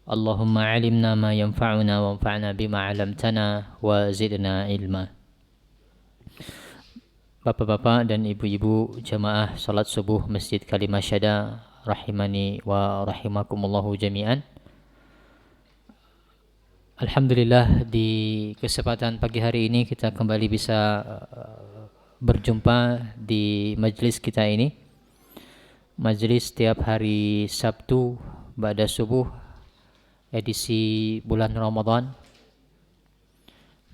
Allahumma alimna ma yanfa'una wanfa'na bima 'allamtana wa zidna ilma. Bapak-bapak dan ibu-ibu jamaah salat subuh Masjid Kalimah Syada rahimani wa rahimakumullahu jami'an. Alhamdulillah, di kesempatan pagi hari ini kita kembali bisa berjumpa di majelis kita ini. Majelis setiap hari Sabtu ba'da subuh edisi bulan Ramadan.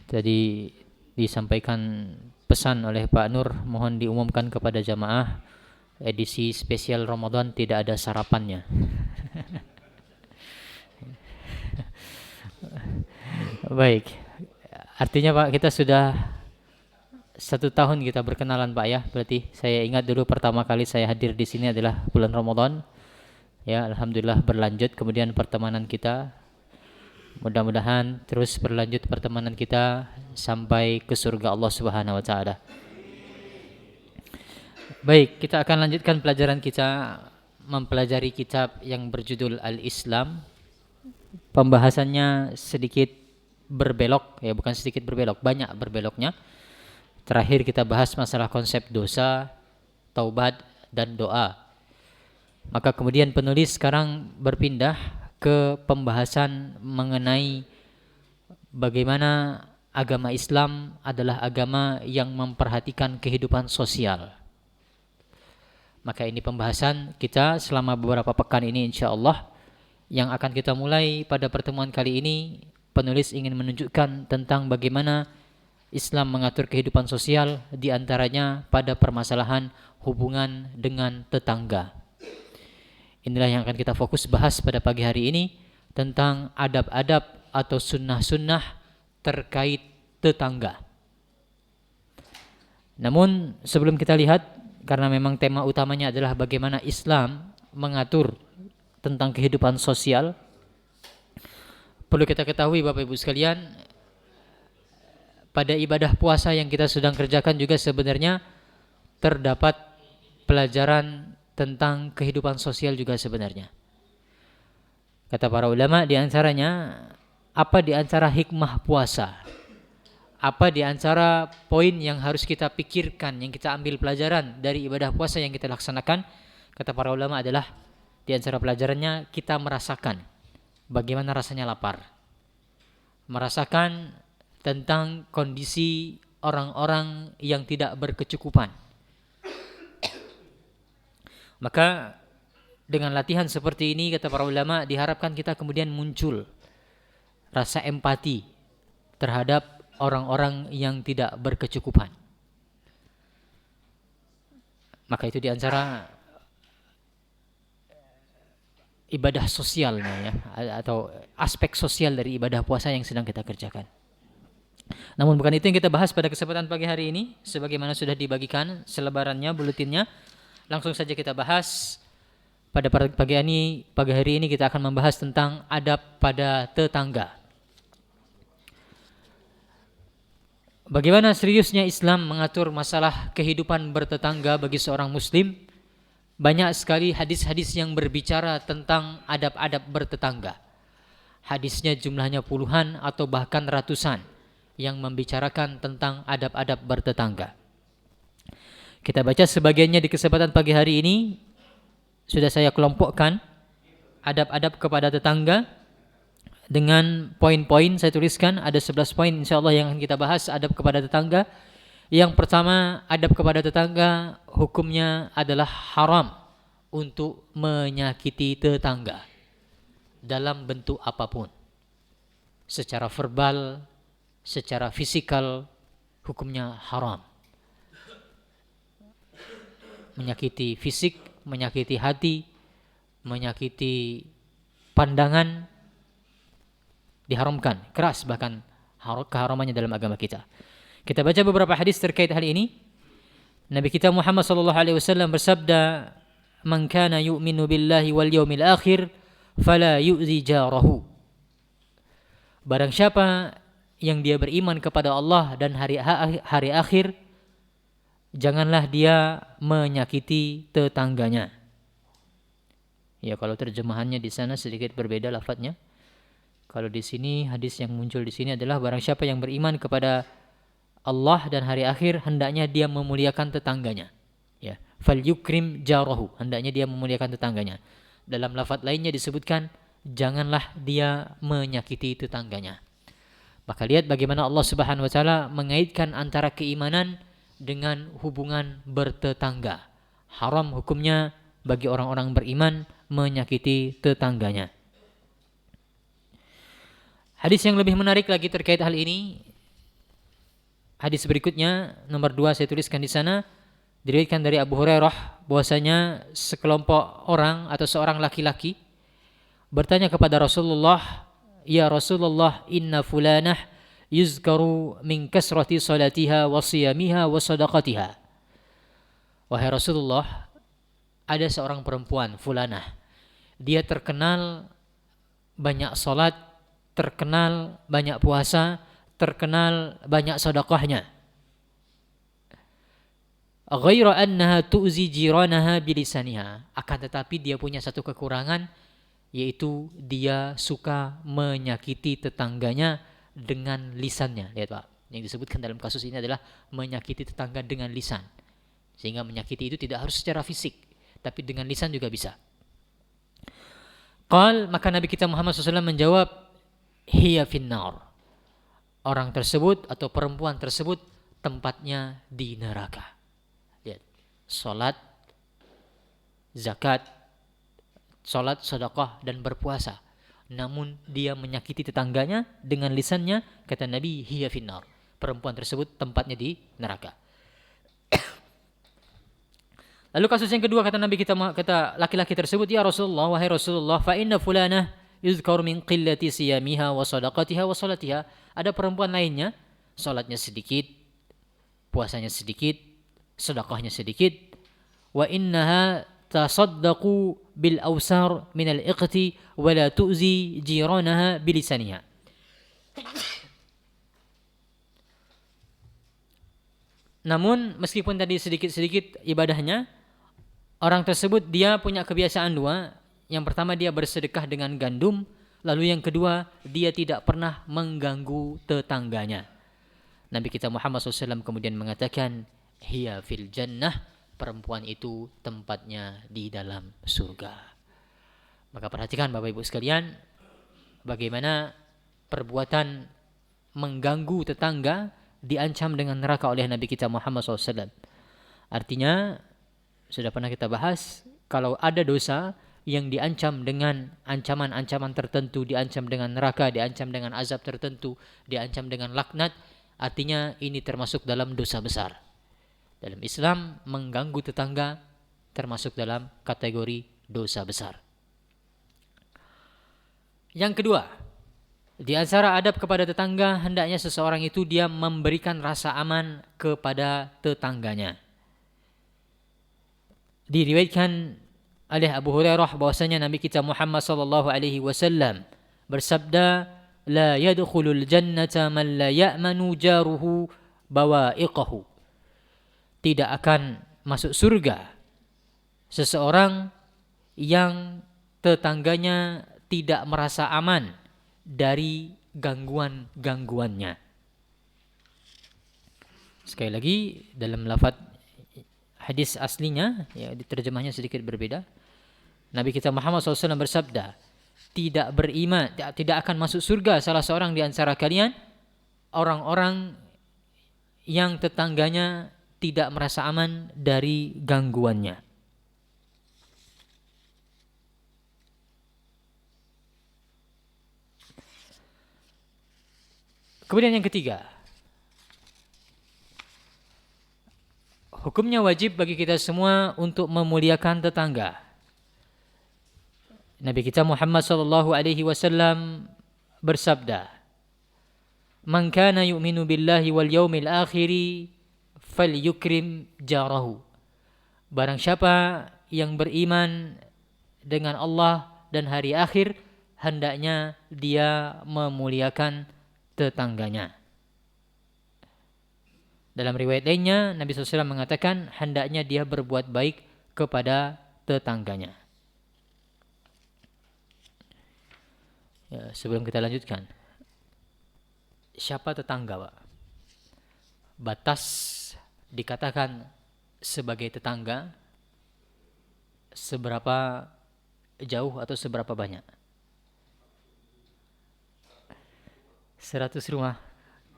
Tadi disampaikan pesan oleh Pak Nur, mohon diumumkan kepada jamaah edisi spesial Ramadan tidak ada sarapannya. Baik, artinya Pak, kita sudah 1 tahun kita berkenalan Pak ya. Berarti saya ingat dulu pertama kali saya hadir di sini adalah bulan Ramadan. Ya, alhamdulillah berlanjut kemudian pertemanan kita. Mudah-mudahan terus berlanjut pertemanan kita sampai ke surga Allah Subhanahu wa taala. Baik, kita akan lanjutkan pelajaran kita mempelajari kitab yang berjudul Al-Islam. Pembahasannya sedikit berbelok, ya bukan sedikit berbelok, banyak berbeloknya. Terakhir kita bahas masalah konsep dosa, taubat dan doa. Maka kemudian penulis sekarang berpindah ke pembahasan mengenai bagaimana agama Islam adalah agama yang memperhatikan kehidupan sosial. Maka ini pembahasan kita selama beberapa pekan ini insyaallah, yang akan kita mulai pada pertemuan kali ini. Penulis ingin menunjukkan tentang bagaimana Islam mengatur kehidupan sosial, di antaranya pada permasalahan hubungan dengan tetangga. Inilah yang akan kita fokus bahas pada pagi hari ini, tentang adab-adab atau sunnah-sunnah terkait tetangga. Namun sebelum kita lihat, karena memang tema utamanya adalah bagaimana Islam mengatur tentang kehidupan sosial, perlu kita ketahui Bapak Ibu sekalian, pada ibadah puasa yang kita sedang kerjakan juga sebenarnya terdapat pelajaran tentang kehidupan sosial juga sebenarnya. Kata para ulama, di antaranya apa di antara hikmah puasa? Apa di antara poin yang harus kita pikirkan, yang kita ambil pelajaran dari ibadah puasa yang kita laksanakan? Kata para ulama adalah di antara pelajarannya kita merasakan bagaimana rasanya lapar. Merasakan tentang kondisi orang-orang yang tidak berkecukupan. Maka dengan latihan seperti ini, kata para ulama, diharapkan kita kemudian muncul rasa empati terhadap orang-orang yang tidak berkecukupan. Maka itu diantara ibadah sosialnya ya, atau aspek sosial dari ibadah puasa yang sedang kita kerjakan. Namun bukan itu yang kita bahas pada kesempatan pagi hari ini. Sebagaimana sudah dibagikan selebarannya, buletinnya, langsung saja kita bahas. Pada pagi hari ini kita akan membahas tentang adab pada tetangga. Bagaimana seriusnya Islam mengatur masalah kehidupan bertetangga bagi seorang muslim. Banyak sekali hadis-hadis yang berbicara tentang adab-adab bertetangga. Hadisnya jumlahnya puluhan atau bahkan ratusan yang membicarakan tentang adab-adab bertetangga. Kita baca sebagiannya di kesempatan pagi hari ini. Sudah saya kelompokkan adab-adab kepada tetangga dengan poin-poin. Saya tuliskan ada 11 poin insyaallah yang akan kita bahas adab kepada tetangga. Yang pertama, adab kepada tetangga hukumnya adalah haram untuk menyakiti tetangga dalam bentuk apapun. Secara verbal, secara fisikal, hukumnya haram. Menyakiti fisik, menyakiti hati, menyakiti pandangan diharamkan, keras bahkan keharamannya dalam agama kita. Kita baca beberapa hadis terkait hal ini. Nabi kita Muhammad sallallahu alaihi wasallam bersabda, "Man kana yu'minu billahi wal yawmil akhir fala yu'zi jarahu." Barang siapa yang dia beriman kepada Allah dan hari akhir, janganlah dia menyakiti tetangganya. Ya, kalau terjemahannya di sana sedikit berbeda lafadznya. Kalau di sini hadis yang muncul di sini adalah barang siapa yang beriman kepada Allah dan hari akhir, hendaknya dia memuliakan tetangganya. Ya, falyukrim jarahu, hendaknya dia memuliakan tetangganya. Dalam lafaz lainnya disebutkan janganlah dia menyakiti tetangganya. Maka lihat bagaimana Allah Subhanahu wa taala mengaitkan antara keimanan dengan hubungan bertetangga. Haram hukumnya bagi orang-orang beriman menyakiti tetangganya. Hadis yang lebih menarik lagi terkait hal ini, hadis berikutnya nomor 2 saya tuliskan di sana, diriwayatkan dari Abu Hurairah bahwasanya sekelompok orang atau seorang laki-laki bertanya kepada Rasulullah, "Ya Rasulullah, inna fulanah yuzkaru min kasrati salatiha wa siyamiha wa sadaqatiha." Wahai Rasulullah, ada seorang perempuan fulanah, dia terkenal banyak salat, terkenal banyak puasa, terkenal banyak sedekahnya. Ghaira annaha tu'zi jiranaha bilisaniha. Akan tetapi dia punya satu kekurangan, yaitu dia suka menyakiti tetangganya dengan lisannya. Lihat Pak, yang disebutkan dalam kasus ini adalah menyakiti tetangga dengan lisan. Sehingga menyakiti itu tidak harus secara fisik, tapi dengan lisan juga bisa. Maka Nabi kita Muhammad SAW menjawab, hiya finnar. Orang tersebut atau perempuan tersebut tempatnya di neraka. Lihat, salat, zakat, salat, sedekah dan berpuasa, namun dia menyakiti tetangganya dengan lisannya, kata Nabi, hiya finnar. Perempuan tersebut tempatnya di neraka. Lalu kasus yang kedua, kata Nabi kita, kata laki-laki tersebut, ya Rasulullah, wahai Rasulullah, fa inna fulanah yuzkaru min qillati siyamiha wa sadaqatiha wa salatiha. Ada perempuan lainnya, salatnya sedikit, puasanya sedikit, sedekahnya sedikit, wa innaha tasaddaqu bil awsar min al iqti wa la tu'zi jiranaha bilisaniha. Namun meskipun tadi sedikit-sedikit ibadahnya, orang tersebut dia punya kebiasaan dua. Yang pertama, dia bersedekah dengan gandum. Lalu yang kedua, dia tidak pernah mengganggu tetangganya. Nabi kita Muhammad SAW kemudian mengatakan, hiya fil jannah. Perempuan itu tempatnya di dalam surga. Maka perhatikan Bapak Ibu sekalian, bagaimana perbuatan mengganggu tetangga diancam dengan neraka oleh Nabi kita Muhammad SAW. Artinya, sudah pernah kita bahas, kalau ada dosa yang diancam dengan ancaman-ancaman tertentu, diancam dengan neraka, diancam dengan azab tertentu, diancam dengan laknat, artinya ini termasuk dalam dosa besar. Dalam Islam, mengganggu tetangga termasuk dalam kategori dosa besar. Yang kedua, di antara adab kepada tetangga, hendaknya seseorang itu dia memberikan rasa aman kepada tetangganya. Diriwayatkan oleh Abu Hurairah bahwasanya Nabi kita Muhammad sallallahu alaihi wasallam bersabda, la yadkhulul jannata man la ya'manu jaruhu bawa'iqahu. Tidak akan masuk surga seseorang yang tetangganya tidak merasa aman dari gangguan-gangguannya. Sekali lagi, dalam lafaz hadis aslinya, ya, diterjemahnya sedikit berbeda. Nabi kita Muhammad SAW bersabda, tidak akan masuk surga salah seorang di antara kalian orang-orang yang tetangganya tidak merasa aman dari gangguannya. Kemudian yang ketiga, hukumnya wajib bagi kita semua untuk memuliakan tetangga. Nabi kita Muhammad sallallahu alaihi wasallam bersabda, "Man kana yu'minu billahi wal yaumil akhir falyukrim jarahu." Barang siapa yang beriman dengan Allah dan hari akhir, hendaknya dia memuliakan tetangganya. Dalam riwayat lainnya, Nabi SAW mengatakan hendaknya dia berbuat baik kepada tetangganya. Ya, sebelum kita lanjutkan, siapa tetangga, Pak? Batas dikatakan sebagai tetangga seberapa jauh atau seberapa banyak? 100 rumah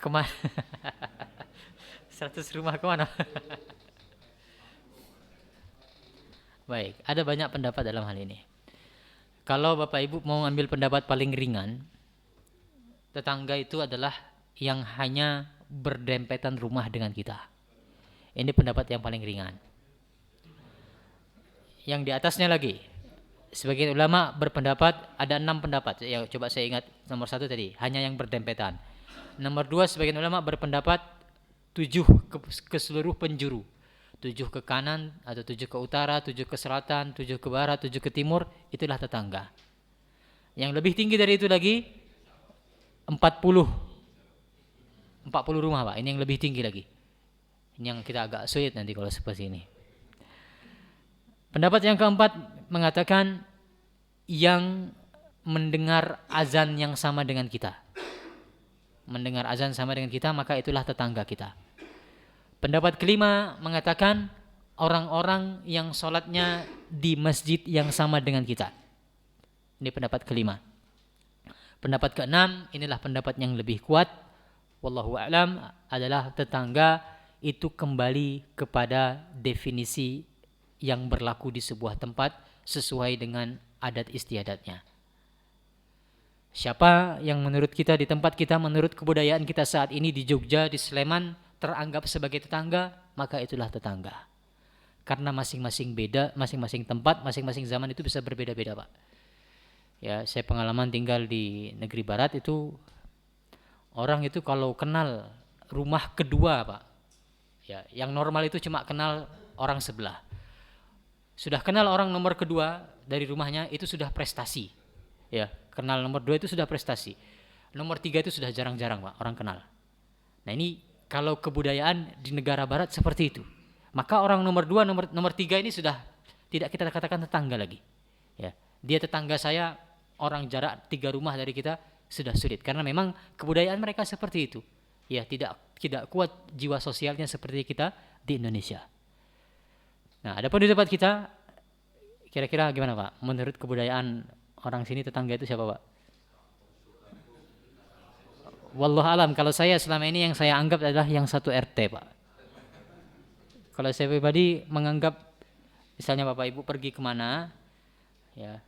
kemana? 100 rumah kemana? Baik, ada banyak pendapat dalam hal ini. Kalau Bapak Ibu mau ambil pendapat paling ringan, tetangga itu adalah yang hanya berdempetan rumah dengan kita. Ini pendapat yang paling ringan. Yang di atasnya lagi, sebagian ulama berpendapat, ada 6 pendapat. Ya, coba saya ingat, nomor 1 tadi, hanya yang berdempetan. Nomor 2, sebagian ulama berpendapat 7 ke seluruh penjuru. 7 ke kanan atau 7 ke utara, 7 ke selatan, 7 ke barat, 7 ke timur, itulah tetangga. Yang lebih tinggi dari itu lagi 40 rumah, Pak. Ini yang lebih tinggi lagi. Ini yang kita agak sulit nanti kalau seperti ini. Pendapat yang keempat mengatakan yang mendengar azan yang sama dengan kita. Mendengar azan sama dengan kita, maka itulah tetangga kita. Pendapat kelima mengatakan orang-orang yang sholatnya di masjid yang sama dengan kita. Ini pendapat kelima. Pendapat keenam, inilah pendapat yang lebih kuat, wallahu a'lam, adalah tetangga itu kembali kepada definisi yang berlaku di sebuah tempat sesuai dengan adat istiadatnya. Siapa yang menurut kita di tempat kita, menurut kebudayaan kita saat ini di Jogja, di Sleman, teranggap sebagai tetangga, maka itulah tetangga. Karena masing-masing beda, masing-masing tempat, masing-masing zaman itu bisa berbeda-beda, Pak. Ya, saya pengalaman tinggal di negeri barat itu, orang itu kalau kenal rumah kedua, Pak, ya, yang normal itu cuma kenal orang sebelah. Sudah kenal orang nomor kedua dari rumahnya, itu sudah prestasi. Ya, kenal nomor 2 itu sudah prestasi. Nomor 3 itu sudah jarang-jarang, Pak, orang kenal. Nah, ini kalau kebudayaan di negara barat seperti itu, maka orang nomor 2, nomor 3 ini sudah tidak kita katakan tetangga lagi. Ya, dia tetangga saya, orang jarak 3 rumah dari kita, sudah sulit karena memang kebudayaan mereka seperti itu. Ya, tidak kuat jiwa sosialnya seperti kita di Indonesia. Nah, adapun di tempat kita, kira-kira gimana, Pak? Menurut kebudayaan orang sini tetangga itu siapa, Pak? Wallahu alam, kalau saya selama ini yang saya anggap adalah yang satu RT, Pak. Kalau saya pribadi menganggap, misalnya Bapak Ibu pergi kemana, ya,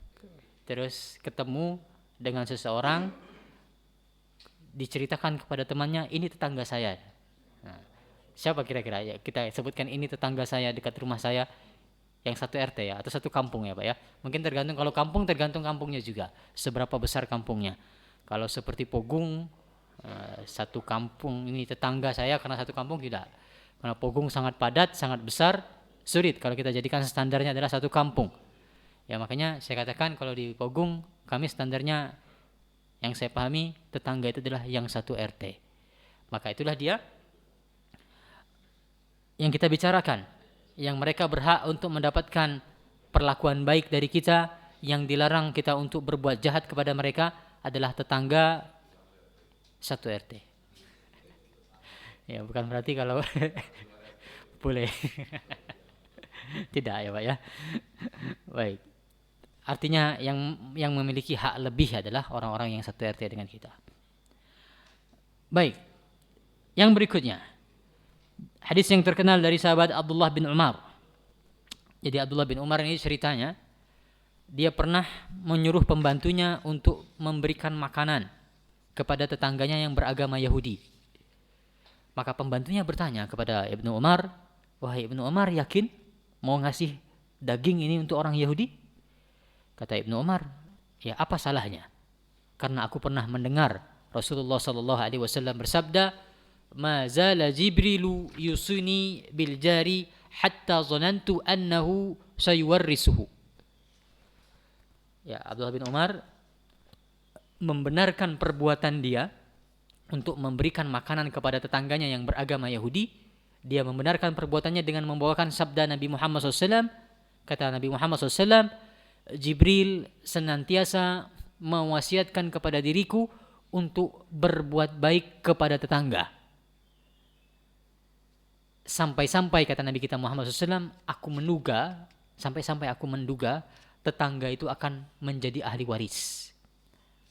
terus ketemu dengan seseorang, diceritakan kepada temannya, ini tetangga saya. Nah, siapa kira-kira? Ya, kita sebutkan ini tetangga saya dekat rumah saya, yang satu RT ya, atau satu kampung ya, Pak ya. Mungkin tergantung, kalau kampung tergantung kampungnya juga, seberapa besar kampungnya. Kalau seperti Pogung, satu kampung ini tetangga saya karena satu kampung, tidak. Karena Pogung sangat padat, sangat besar, sulit kalau kita jadikan standarnya adalah satu kampung. Ya, makanya saya katakan kalau di Pogung kami standarnya yang saya pahami tetangga itu adalah yang satu RT. Maka itulah dia yang kita bicarakan, yang mereka berhak untuk mendapatkan perlakuan baik dari kita, yang dilarang kita untuk berbuat jahat kepada mereka adalah tetangga satu RT. Ya, bukan berarti kalau boleh. Tidak ya, Pak ya. Baik. Artinya yang memiliki hak lebih adalah orang-orang yang satu RT dengan kita. Baik. Yang berikutnya, hadis yang terkenal dari sahabat Abdullah bin Umar. Jadi Abdullah bin Umar ini ceritanya, dia pernah menyuruh pembantunya untuk memberikan makanan kepada tetangganya yang beragama Yahudi. Maka pembantunya bertanya kepada Ibnu Umar, wahai Ibnu Umar, yakin mau ngasih daging ini untuk orang Yahudi? Kata Ibnu Umar, ya apa salahnya? Karena aku pernah mendengar Rasulullah SAW bersabda, ma zala Jibrilu yusuni bil jari hatta zanantu annahu sayuwarrisuhu. Ya, Abdullah bin Umar membenarkan perbuatan dia untuk memberikan makanan kepada tetangganya yang beragama Yahudi. Dia membenarkan perbuatannya dengan membawakan sabda Nabi Muhammad SAW. Kata Nabi Muhammad SAW, Jibril senantiasa mewasiatkan kepada diriku untuk berbuat baik kepada tetangga. Sampai-sampai kata Nabi kita Muhammad SAW, sampai-sampai aku menduga tetangga itu akan menjadi ahli waris.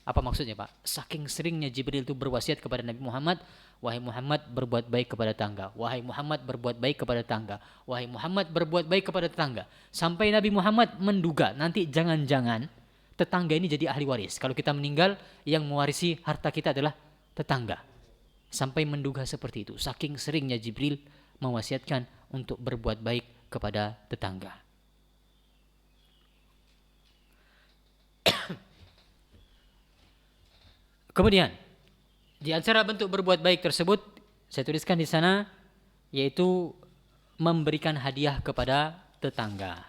Apa maksudnya Pak? Saking seringnya Jibril itu berwasiat kepada Nabi Muhammad, wahai Muhammad berbuat baik kepada tetangga, wahai Muhammad berbuat baik kepada tetangga, wahai Muhammad berbuat baik kepada tetangga. Sampai Nabi Muhammad menduga nanti jangan-jangan tetangga ini jadi ahli waris. Kalau kita meninggal, yang mewarisi harta kita adalah tetangga. Sampai menduga seperti itu. Saking seringnya Jibril mewasiatkan untuk berbuat baik kepada tetangga. Kemudian di antara bentuk berbuat baik tersebut saya tuliskan di sana yaitu memberikan hadiah kepada tetangga.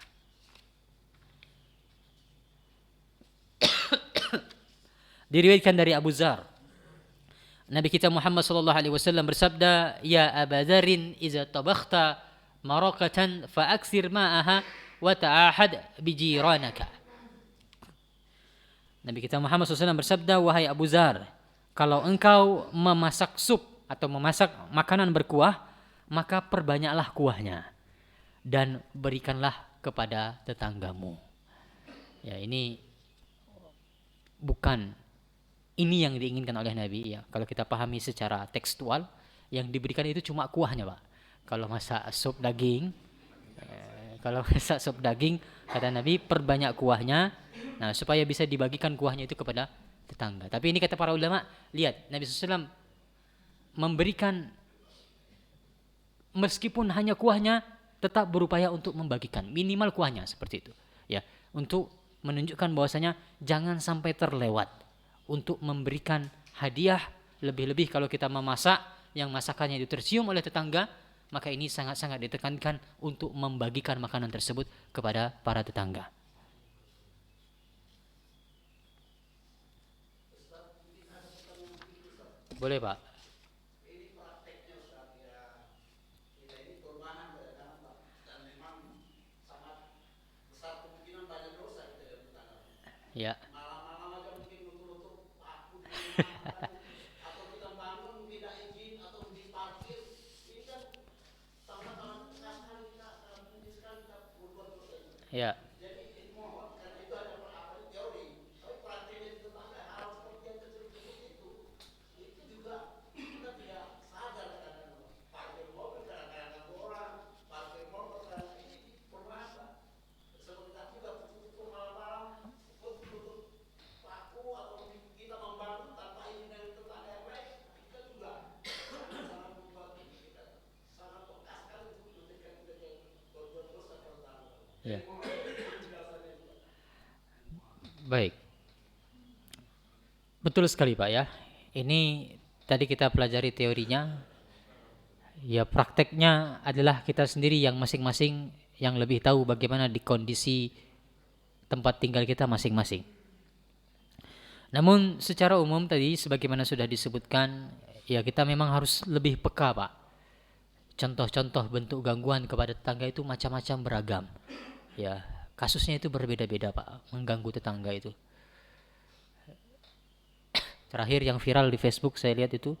Diriwayatkan dari Abu Dzar, Nabi kita Muhammad sallallahu alaihi wasallam bersabda, "Ya Aba Dzarrin, idza tabakhta maraqatan fa'aksir ma'aha wa ta'ahad bijiranaka." Nabi kita Muhammad SAW bersabda, wahai Abu Dzar, kalau engkau memasak sup atau memasak makanan berkuah, maka perbanyaklah kuahnya dan berikanlah kepada tetanggamu. Ya, ini bukan ini yang diinginkan oleh Nabi ya. Kalau kita pahami secara tekstual, yang diberikan itu cuma kuahnya, Pak. Kalau masak sup daging, kata Nabi perbanyak kuahnya. Nah, supaya bisa dibagikan kuahnya itu kepada tetangga. Tapi ini kata para ulama, lihat Nabi SAW memberikan meskipun hanya kuahnya, tetap berupaya untuk membagikan minimal kuahnya seperti itu. Ya, untuk menunjukkan bahwasanya jangan sampai terlewat untuk memberikan hadiah, lebih-lebih kalau kita memasak yang masakannya itu tercium oleh tetangga, maka ini sangat-sangat ditekankan untuk membagikan makanan tersebut kepada para tetangga. Boleh Pak. Ini prakteknya Ustaz ya. Kita ini korbanan kadang-kadang Pak. Dan memang sangat besar kemungkinan banyak dosa kita yang bertanggung. Ya. Malam-malam aja mungkin nutup-nutup paku di rumah atau kita bangun tidak izin atau di parkir. Ini kan sama-sama sekali kita mungkin sekali kita berbuat dosa. Ya. Jadi mohon karena itu ada teori. Tapi prakteknya di tetangga hal seperti yang kecil-kecil itu juga kita tidak sadar kadang-kadang parkir mobil kadang-kadang orang parkir motor kadang ini permasa sebentar juga tutup malam-malam tutup paku atau kita membantu tanpa izin dari tetangga yang lain kita juga sangat membuat kita sangat peka sekali untuk ketika kita berbuat dosa terutama. Ya. Baik. Betul sekali Pak ya. Ini tadi kita pelajari teorinya. Ya, prakteknya adalah kita sendiri yang masing-masing yang lebih tahu bagaimana di kondisi tempat tinggal kita masing-masing. Namun secara umum tadi sebagaimana sudah disebutkan, ya kita memang harus lebih peka Pak. Contoh-contoh bentuk gangguan kepada tetangga itu macam-macam beragam. Ya, kasusnya itu berbeda-beda Pak, mengganggu tetangga itu. Terakhir yang viral di Facebook saya lihat itu,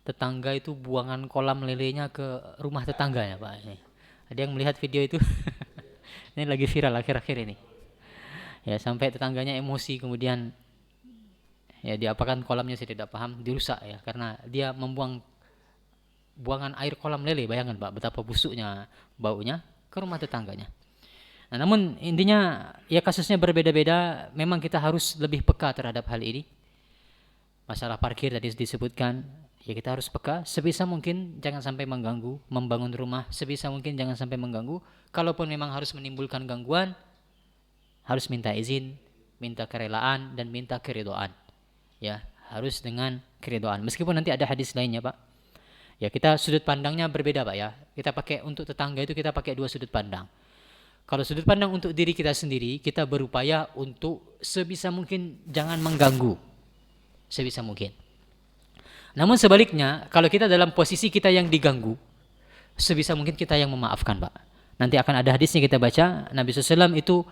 tetangga itu buangan kolam lelenya ke rumah tetangganya Pak. Ini. Ada yang melihat video itu? Ini lagi viral akhir-akhir ini. Ya, sampai tetangganya emosi kemudian ya diapakan kolamnya saya tidak paham, dirusak ya karena dia membuang buangan air kolam lele. Bayangkan Pak betapa busuknya baunya ke rumah tetangganya. Nah, namun intinya ya kasusnya berbeda-beda, memang kita harus lebih peka terhadap hal ini. Masalah parkir tadi disebutkan, ya kita harus peka, sebisa mungkin jangan sampai mengganggu, membangun rumah sebisa mungkin jangan sampai mengganggu. Kalaupun memang harus menimbulkan gangguan, harus minta izin, minta kerelaan dan minta keridhaan. Ya, harus dengan keridhaan. Meskipun nanti ada hadis lainnya, Pak. Ya, kita sudut pandangnya berbeda, Pak ya. Kita pakai untuk tetangga itu kita pakai dua sudut pandang. Kalau sudut pandang untuk diri kita sendiri, kita berupaya untuk sebisa mungkin jangan mengganggu. Sebisa mungkin. Namun sebaliknya, kalau kita dalam posisi kita yang diganggu, sebisa mungkin kita yang memaafkan, Pak. Nanti akan ada hadisnya kita baca, Nabi SAW itu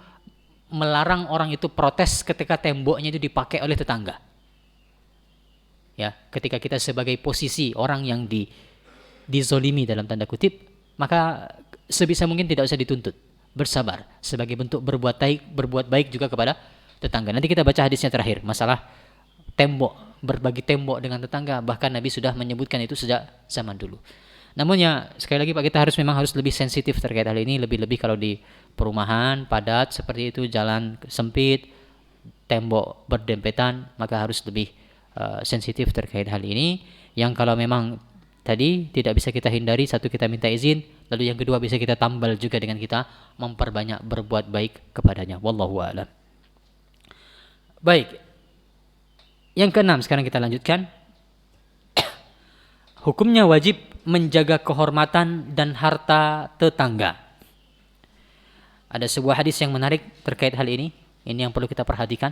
melarang orang itu protes ketika temboknya itu dipakai oleh tetangga. Ya, ketika kita sebagai posisi orang yang dizolimi dalam tanda kutip, maka sebisa mungkin tidak usah dituntut, bersabar sebagai bentuk berbuat baik juga kepada tetangga. Nanti kita baca hadisnya terakhir, masalah tembok, berbagi tembok dengan tetangga, bahkan Nabi sudah menyebutkan itu sejak zaman dulu. Namun ya sekali lagi Pak, kita memang harus lebih sensitif terkait hal ini, lebih-lebih kalau di perumahan padat seperti itu, jalan sempit, tembok berdempetan, maka harus lebih sensitif terkait hal ini. Yang kalau memang tadi tidak bisa kita hindari, satu kita minta izin, lalu yang kedua bisa kita tambal juga dengan kita memperbanyak berbuat baik kepadanya. Wallahu a'lam. Baik. Yang keenam sekarang kita lanjutkan. Hukumnya wajib menjaga kehormatan dan harta tetangga. Ada sebuah hadis yang menarik terkait hal ini. Ini yang perlu kita perhatikan.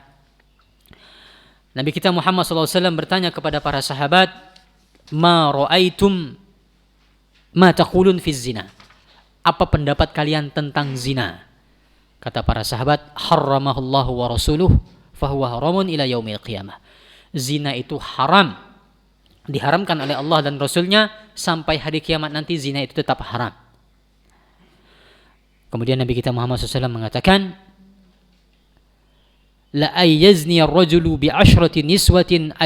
Nabi kita Muhammad SAW bertanya kepada para sahabat, "Ma ra'aitum ma taqulun fi zina?" Apa pendapat kalian tentang zina? Kata para sahabat, "Harramahullahu wa rasuluh, fahuwa haramun ila yaumil qiyamah." Zina itu haram, diharamkan oleh Allah dan Rasulnya, sampai hari kiamat nanti zina itu tetap haram. Kemudian Nabi kita Muhammad SAW mengatakan, la ayyazni ar-rajulu bi asyrati niswatin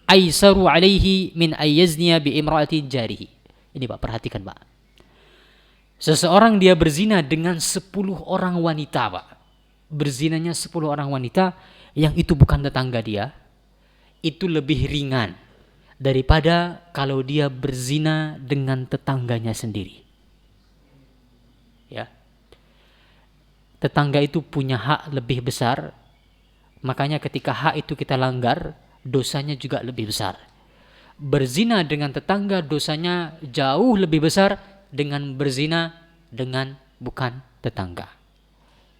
aysaru alaihi min ayyazniya bi imra'ati jarihi. Ini Pak, perhatikan Pak. Seseorang dia berzina dengan 10 orang wanita Pak. Berzinanya 10 orang wanita yang itu bukan tetangga dia, itu lebih ringan daripada kalau dia berzina dengan tetangganya sendiri. Ya. Tetangga itu punya hak lebih besar, makanya ketika hak itu kita langgar, dosanya juga lebih besar. Berzina dengan tetangga dosanya jauh lebih besar dengan berzina dengan bukan tetangga.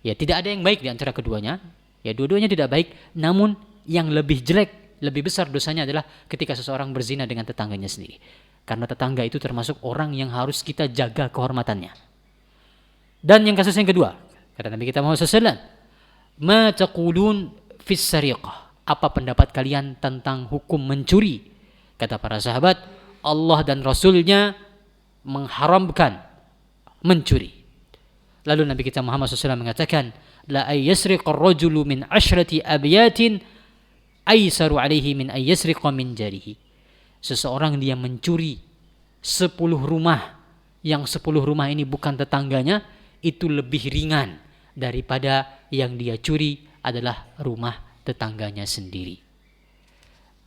Ya, tidak ada yang baik di antara keduanya. Ya, dua-duanya tidak baik, namun yang lebih jelek, lebih besar dosanya adalah ketika seseorang berzina dengan tetangganya sendiri. Karena tetangga itu termasuk orang yang harus kita jaga kehormatannya. Dan yang kasus yang kedua, kata Nabi kita Muhammad SAW, "Ma taqulun fis sariqah?" Apa pendapat kalian tentang hukum mencuri? Kata para sahabat, Allah dan Rasulnya mengharamkan mencuri. Lalu Nabi kita Muhammad SAW mengatakan, la ayyasriqar rajulu min asyrati abyatin aysaru alaihi min ayyasriqa min jarihi. Seseorang dia mencuri 10 rumah, yang 10 rumah ini bukan tetangganya, itu lebih ringan daripada yang dia curi adalah rumah tetangganya sendiri.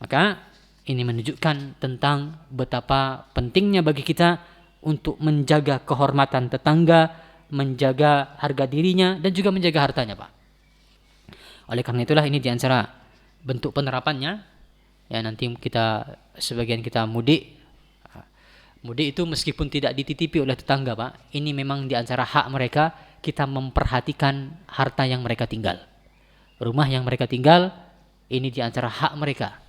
Maka ini menunjukkan tentang betapa pentingnya bagi kita untuk menjaga kehormatan tetangga, menjaga harga dirinya, dan juga menjaga hartanya Pak. Oleh karena itulah ini diantara bentuk penerapannya. Ya, nanti sebagian kita mudik. Mudik itu meskipun tidak dititipi oleh tetangga Pak, ini memang diantara hak mereka, kita memperhatikan harta yang mereka tinggal. Rumah yang mereka tinggal, ini diantara hak mereka.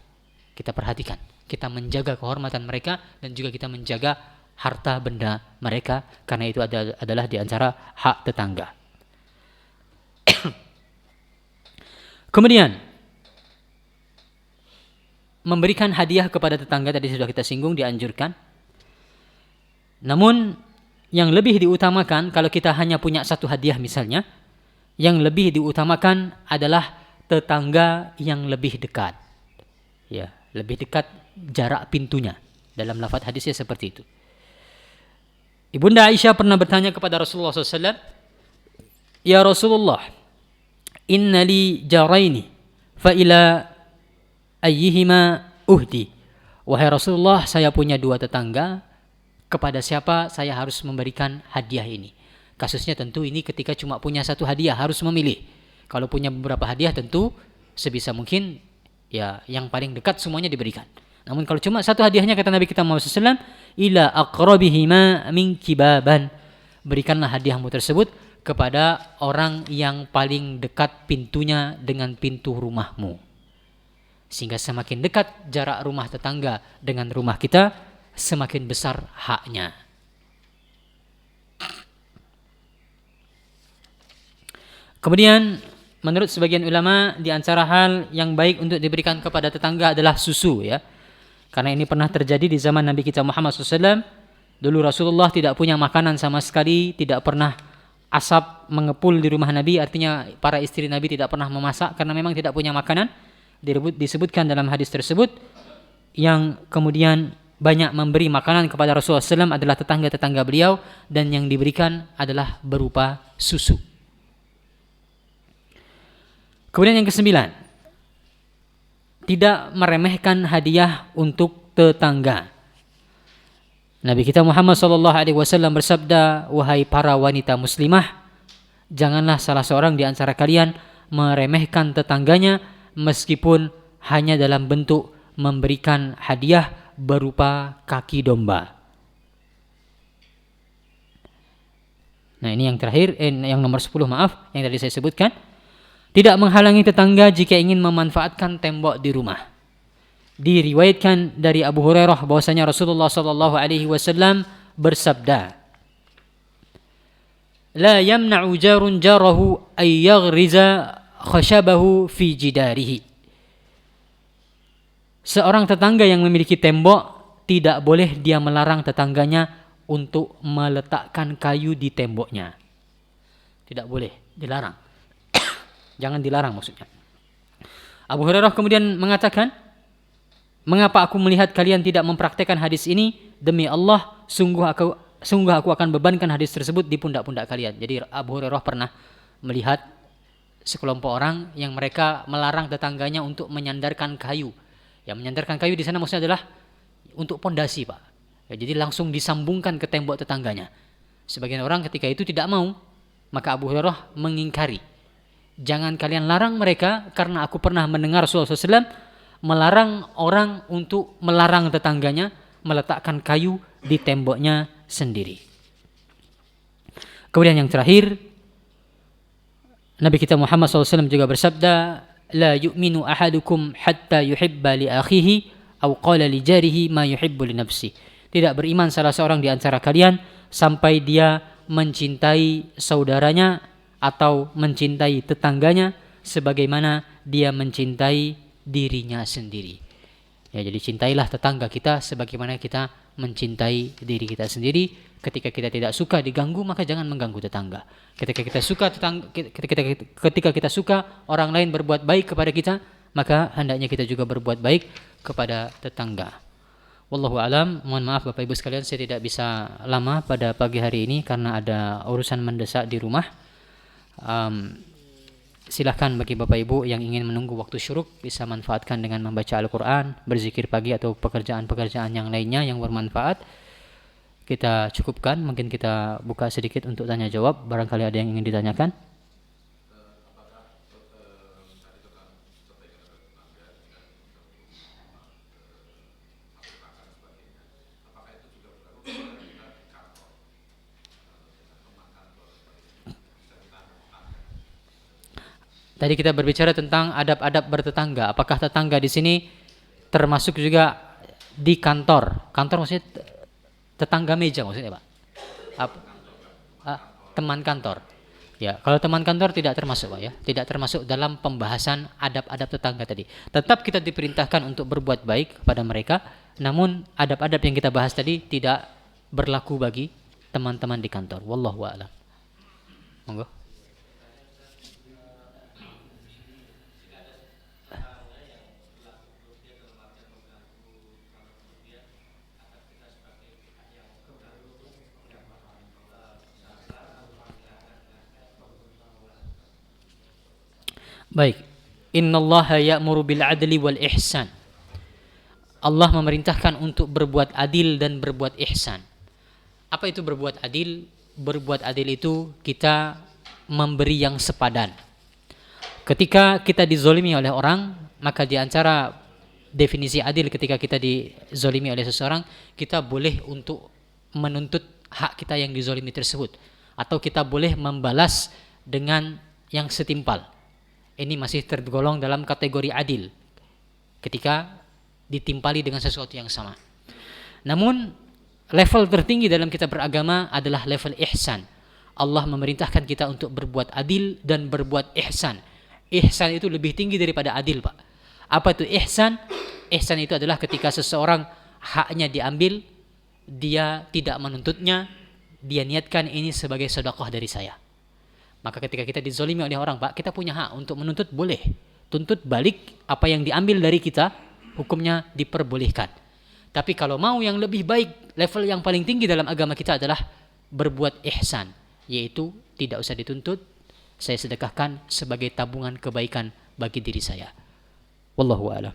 Kita perhatikan, kita menjaga kehormatan mereka dan juga kita menjaga harta benda mereka, karena itu adalah diantara hak tetangga. Kemudian memberikan hadiah kepada tetangga tadi sudah kita singgung, dianjurkan. Namun yang lebih diutamakan, kalau kita hanya punya satu hadiah misalnya, yang lebih diutamakan adalah tetangga yang lebih dekat. Ya, lebih dekat jarak pintunya. Dalam lafaz hadisnya seperti itu. Ibunda Aisyah pernah bertanya kepada Rasulullah SAW, "Ya Rasulullah, inna li jaraini, fa ila ayyihima uhdi." Wahai Rasulullah, saya punya 2 tetangga, kepada siapa saya harus memberikan hadiah ini? Kasusnya tentu ini ketika cuma punya 1 hadiah, harus memilih. Kalau punya beberapa hadiah tentu sebisa mungkin ya yang paling dekat semuanya diberikan. Namun kalau cuma 1 hadiahnya, kata Nabi kita Muhammad SAW, ila aqrabihima min kibaban, berikanlah hadiahmu tersebut kepada orang yang paling dekat pintunya dengan pintu rumahmu. Sehingga semakin dekat jarak rumah tetangga dengan rumah kita, semakin besar haknya. Kemudian menurut sebagian ulama di antara hal yang baik untuk diberikan kepada tetangga adalah susu ya. Karena ini pernah terjadi di zaman Nabi kita Muhammad SAW. Dulu Rasulullah tidak punya makanan sama sekali, tidak pernah asap mengepul di rumah Nabi, artinya para istri Nabi tidak pernah memasak karena memang tidak punya makanan. Disebutkan dalam hadis tersebut yang kemudian banyak memberi makanan kepada Rasulullah SAW adalah tetangga-tetangga beliau, dan yang diberikan adalah berupa susu. Kemudian yang kesembilan, tidak meremehkan hadiah untuk tetangga. Nabi kita Muhammad SAW bersabda, wahai para wanita muslimah, janganlah salah seorang di antara kalian meremehkan tetangganya meskipun hanya dalam bentuk memberikan hadiah berupa kaki domba. Nah ini yang terakhir, yang nomor 10 maaf, yang tadi saya sebutkan. Tidak menghalangi tetangga jika ingin memanfaatkan tembok di rumah. Diriwayatkan dari Abu Hurairah bahwasanya Rasulullah SAW bersabda, la yamna'u jarun jarahu ay yaghriza khashabahu fi jidarihi. Seorang tetangga yang memiliki tembok tidak boleh dia melarang tetangganya untuk meletakkan kayu di temboknya. Tidak boleh, dilarang. Jangan dilarang maksudnya. Abu Hurairah kemudian mengatakan, mengapa aku melihat kalian tidak mempraktekkan hadis ini? Demi Allah, sungguh aku akan bebankan hadis tersebut di pundak-pundak kalian. Jadi Abu Hurairah pernah melihat sekelompok orang yang mereka melarang tetangganya untuk menyandarkan kayu. Yang menyandarkan kayu di sana maksudnya adalah untuk pondasi, Pak. Ya, jadi langsung disambungkan ke tembok tetangganya. Sebagian orang ketika itu tidak mau, maka Abu Hurairah mengingkari. Jangan kalian larang mereka, karena aku pernah mendengar Rasulullah SAW melarang orang untuk melarang tetangganya meletakkan kayu di temboknya sendiri. Kemudian yang terakhir, Nabi kita Muhammad SAW juga bersabda, la yu'minu ahadukum hatta yuhibba li akhihi aw qala li jarihi ma yuhibbu li nafsi. Tidak beriman salah seorang di antara kalian sampai dia mencintai saudaranya atau mencintai tetangganya sebagaimana dia mencintai dirinya sendiri. Ya, jadi cintailah tetangga kita sebagaimana kita mencintai diri kita sendiri. Ketika kita tidak suka diganggu, maka jangan mengganggu tetangga. Ketika kita suka orang lain berbuat baik kepada kita, maka hendaknya kita juga berbuat baik kepada tetangga. Wallahu alam. Mohon maaf Bapak Ibu sekalian, saya tidak bisa lama pada pagi hari ini karena ada urusan mendesak di rumah. Silahkan bagi Bapak Ibu yang ingin menunggu waktu syuruk bisa manfaatkan dengan membaca Al-Quran, berzikir pagi atau pekerjaan-pekerjaan yang lainnya yang bermanfaat. Kita cukupkan, mungkin kita buka sedikit untuk tanya jawab, barangkali ada yang ingin ditanyakan. Tadi kita berbicara tentang adab-adab bertetangga. Apakah tetangga di sini termasuk juga di kantor? Kantor maksudnya tetangga meja maksudnya, Pak? Teman kantor. Ya, kalau teman kantor tidak termasuk, Pak, ya. Tidak termasuk dalam pembahasan adab-adab tetangga tadi. Tetap kita diperintahkan untuk berbuat baik kepada mereka, namun adab-adab yang kita bahas tadi tidak berlaku bagi teman-teman di kantor. Wallahu a'lam. Monggo. Baik. Innallaha ya'muru bil adli wal ihsan. Allah memerintahkan untuk berbuat adil dan berbuat ihsan. Apa itu berbuat adil? Berbuat adil itu kita memberi yang sepadan. Ketika kita dizolimi oleh orang, maka di antara definisi adil ketika kita dizolimi oleh seseorang, kita boleh untuk menuntut hak kita yang dizolimi tersebut, atau kita boleh membalas dengan yang setimpal. Ini masih tergolong dalam kategori adil ketika ditimpali dengan sesuatu yang sama. Namun level tertinggi dalam kita beragama adalah level ihsan. Allah memerintahkan kita untuk berbuat adil dan berbuat ihsan. Ihsan itu lebih tinggi daripada adil, Pak. Apa itu ihsan? Ihsan itu adalah ketika seseorang haknya diambil, dia tidak menuntutnya, dia niatkan ini sebagai sedekah dari saya. Maka ketika kita dizalimi oleh orang, Pak, kita punya hak untuk menuntut, boleh. Tuntut balik apa yang diambil dari kita, hukumnya diperbolehkan. Tapi kalau mau yang lebih baik, level yang paling tinggi dalam agama kita adalah berbuat ihsan, yaitu tidak usah dituntut, saya sedekahkan sebagai tabungan kebaikan bagi diri saya. Wallahu a'lam.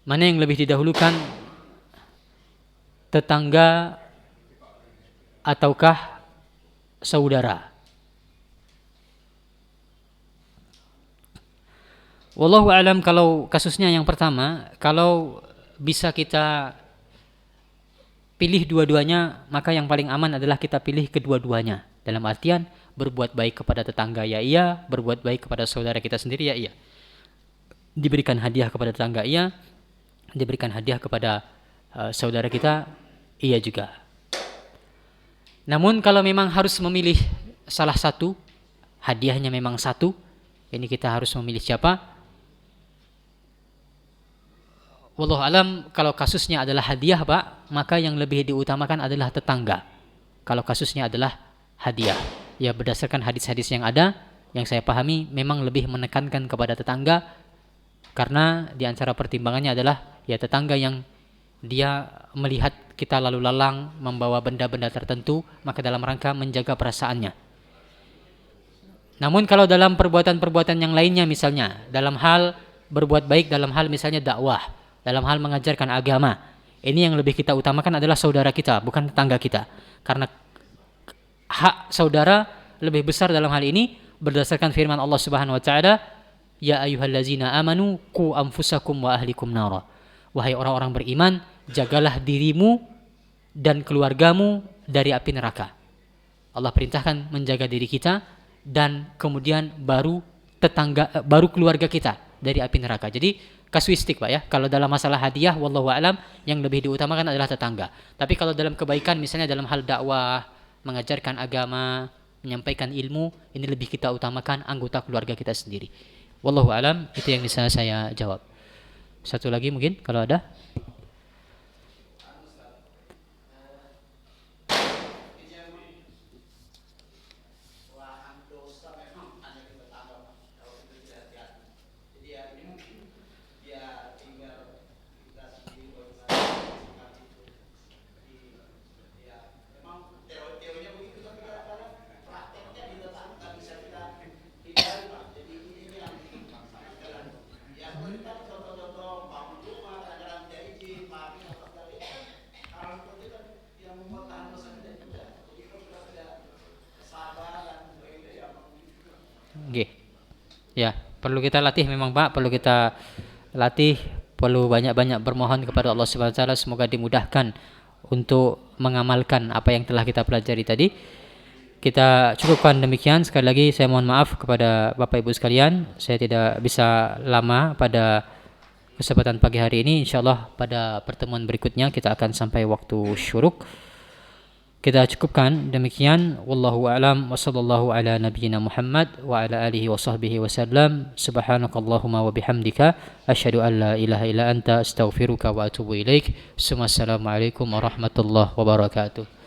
Mana yang lebih didahulukan, tetangga ataukah saudara? Wallahu alam, kalau kasusnya yang pertama, kalau bisa kita pilih dua-duanya, maka yang paling aman adalah kita pilih kedua-duanya. Dalam artian berbuat baik kepada tetangga ya iya, berbuat baik kepada saudara kita sendiri ya iya. Diberikan hadiah kepada tetangga iya, diberikan hadiah kepada saudara kita iya juga. Namun kalau memang harus memilih salah satu, hadiahnya memang satu, ini kita harus memilih siapa? Wallahu alam, kalau kasusnya adalah hadiah, Pak, maka yang lebih diutamakan adalah tetangga. Kalau kasusnya adalah hadiah, ya berdasarkan hadis-hadis yang ada, yang saya pahami memang lebih menekankan kepada tetangga, karena di antara pertimbangannya adalah ya tetangga yang dia melihat kita lalu lalang membawa benda-benda tertentu, maka dalam rangka menjaga perasaannya. Namun kalau dalam perbuatan-perbuatan yang lainnya, misalnya dalam hal berbuat baik, dalam hal misalnya dakwah, dalam hal mengajarkan agama, ini yang lebih kita utamakan adalah saudara kita, bukan tetangga kita. Karena hak saudara lebih besar dalam hal ini berdasarkan firman Allah Subhanahu wa taala, ya ayyuhallazina amanu qu anfusakum wa ahlikum nara. Wahai orang-orang beriman, jagalah dirimu dan keluargamu dari api neraka. Allah perintahkan menjaga diri kita dan kemudian baru keluarga kita dari api neraka. Jadi kasuistik, Pak, ya. Kalau dalam masalah hadiah, wallahu a'lam, yang lebih diutamakan adalah tetangga. Tapi kalau dalam kebaikan, misalnya dalam hal dakwah, mengajarkan agama, menyampaikan ilmu, ini lebih kita utamakan anggota keluarga kita sendiri. Wallahu a'lam, itu yang bisa saya jawab. Satu lagi mungkin kalau ada. Nggih. Ya, perlu kita latih memang, Pak, perlu kita latih, perlu banyak-banyak bermohon kepada Allah Subhanahu wa taala semoga dimudahkan untuk mengamalkan apa yang telah kita pelajari tadi. Kita cukupkan demikian. Sekali lagi saya mohon maaf kepada Bapak Ibu sekalian, saya tidak bisa lama pada kesempatan pagi hari ini. Insyaallah pada pertemuan berikutnya kita akan sampai waktu syuruk. Kita cukupkan demikian. Wallahu a'lam wa sallallahu ala nabiyyina Muhammad wa ala alihi wa sahbihi wasallam. Subhanakallahumma wa bihamdika asyhadu an la ilaha illa anta astaghfiruka wa atubu ilaik. Assalamualaikum warahmatullahi wabarakatuh.